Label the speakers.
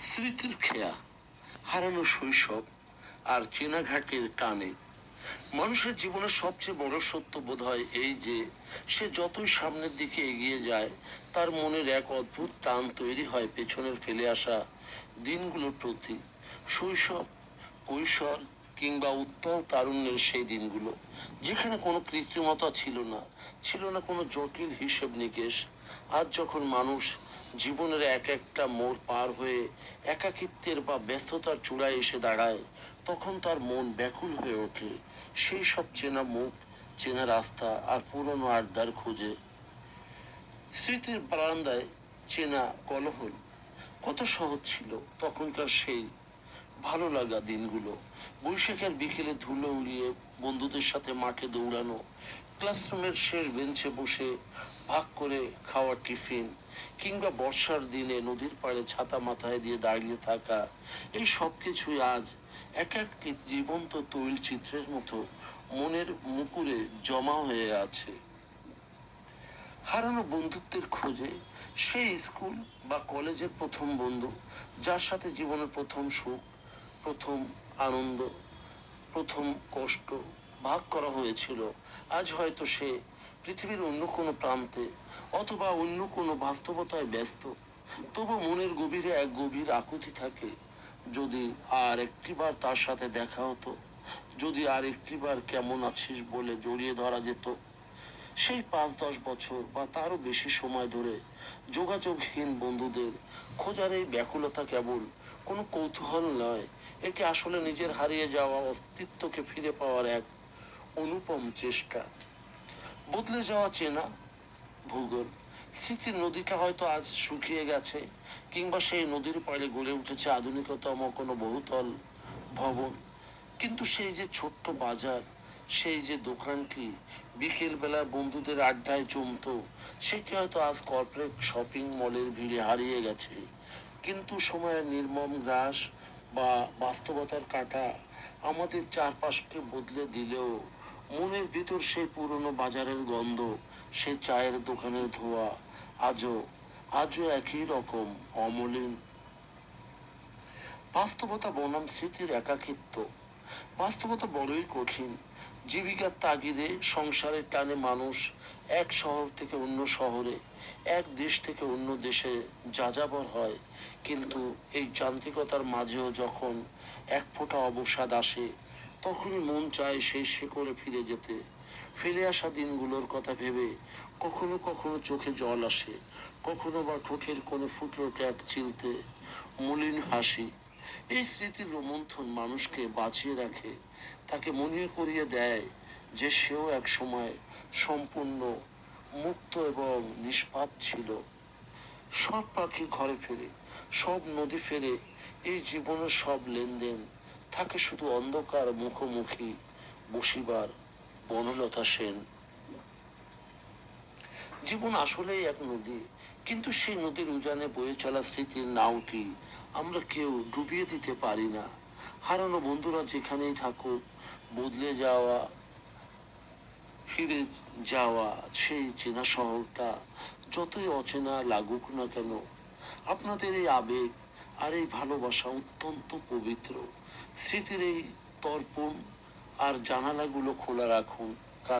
Speaker 1: স্মৃতির খেয়া, হারানো শৈশব আর চেনা ঘাটের টানে। মানুষের জীবনের সবচেয়ে বড় সত্য বোধ হয় এই যে সে যতই সামনের দিকে এগিয়ে যায় তার মনের এক অদ্ভুত টান তৈরি হয় পেছনের ফেলে আসা দিনগুলোর প্রতি। শৈশব, কৈশোর কিংবা উত্তল তারুণ্যের সেই দিনগুলো যেখানে কোনো কৃত্রিমতা ছিল না, ছিল না কোনো জটিল হিসেব নিকেশ। আজ যখন মানুষ জীবনের এক একটা মোড় পার হয়ে একাকিত্বের বা ব্যস্ততার চূড়ায় এসে দাঁড়ায়, তখন তার মন ব্যাকুল হয়ে ওঠে সেই সব চেনা মুখ, চেনা রাস্তা আর পুরনো আড্ডার খোঁজে। স্মৃতির বারান্দায় চেনা কলহল, কত সহজ ছিল তখনকার সেই ভালো লাগা দিনগুলো। বৈশাখের বিকেলে ধুলো উড়িয়ে বন্ধুদের সাথে মাঠে দৌড়ানো, ক্লাসরুমের শেষ বেঞ্চে বসে ভাগ করে খাওয়া টিফিন, কিংবা বর্ষার দিনে নদীর পাড়ে ছাতা মাথায় দিয়ে দাঁড়িয়ে থাকা, এই সব কিছুই আজ এক একটি জীবন্ত তৈলচিত্রের মতো মনের মুকুরে জমা হয়ে আছে। হারানো বন্ধুত্বের খোঁজে, সেই স্কুল বা কলেজের প্রথম বন্ধু যার সাথে জীবনের প্রথম সুখ, প্রথম আনন্দ, প্রথম কষ্ট ভাগ করা হয়েছিল, আজ হয়তো সে পৃথিবীর অন্য কোনো প্রান্তে অথবা অন্য কোনো বাস্তবতায় ব্যস্ত। তবু মনের গভীরে এক গভীর আকুতি থাকে, যদি আর একটিবার তার সাথে দেখা হতো, যদি আর একটিবার কেমন আছিস বলে জড়িয়ে ধরা যেত। সেই 5-10 বছর বা তারও বেশি সময় ধরে যোগাযোগহীন বন্ধুদের খোঁজার এই ব্যাকুলতা কেবল কোনো কৌতূহল নয়, এটি আসলে নিজের হারিয়ে যাওয়া অস্তিত্বকে ফিরে পাওয়ার এক অনুপম চেষ্টা। বদলে যাওয়া চেনা ভূগোল, স্মৃতির নদীটা হয়তো আজ শুকিয়ে গেছে, কিংবা সেই নদীর পাড়ে গড়ে উঠেছে আধুনিকতম কোনো বহুতল ভবন, কিন্তু সেই যে ছোট্ট বাজার, সেই যে দোকানটি বিকেল বেলা বন্ধুদের আড্ডায় জমতো, সেটি হয়তো আজ কর্পোরেট শপিং মলের ভিড়ে হারিয়ে গেছে। কিন্তু সময়ের নির্মম গ্রাস বা বাস্তবতার কাঁটা আমাদের চারপাশকে বদলে দিলেও মনের ভিতর সেই পুরনো বাজারের গন্ধ, সেই চায়ের দোকানের ধোঁয়া আজও আজও একই রকম অমলিন। বাস্তবতা বনাম স্মৃতির একাকিত্ব। বাস্তবতা বড়ই কঠিন। জীবিকার তাগিদে, সংসারের টানে মানুষ এক শহর থেকে অন্য শহরে, এক দেশ থেকে অন্য দেশে যাযাবর হয়। কিন্তু এই যান্ত্রিকতার মাঝেও যখন এক ফোঁটা অবসাদ আসে, তখনই মন চায় সেই শিকড়ে ফিরে যেতে। ফেলে আসা দিনগুলোর কথা ভেবে কখনো কখনো চোখে জল আসে, কখনো বা ঠোঁটের কোণে ফুটে ওঠে এক চিলতে মলিন হাসি। এই স্মৃতির রোমন্থন মানুষকে বাঁচিয়ে রাখে, তাকে মনে করিয়ে দেয় যে সেও এক সময় সম্পূর্ণ মুক্ত এবং নিষ্পাপ ছিল। সব পাখি ঘরে ফেরে, সব নদী ফেরে, এই জীবনের সব লেনদেন, থাকে শুধু অন্ধকার মুখোমুখি বসিবার বনলতা সেন। জীবন আসলেই এক নদী, কিন্তু সেই নদীর উজানে বয়ে চলা স্মৃতির নাওটি আমরা কেউ ডুবিয়ে দিতে পারি না। হারানো বন্ধুরা যেখানেই থাকুক, বদলে যাওয়া, ফিরে যাওয়া সেই চেনা শহরটা যতই অচেনা লাগুক না কেন, আপনাদের এই আবেগ আর এই ভালোবাসা অত্যন্ত পবিত্র। স্মৃতির এই তর্পণ আর জানালাগুলো খোলা রাখুন,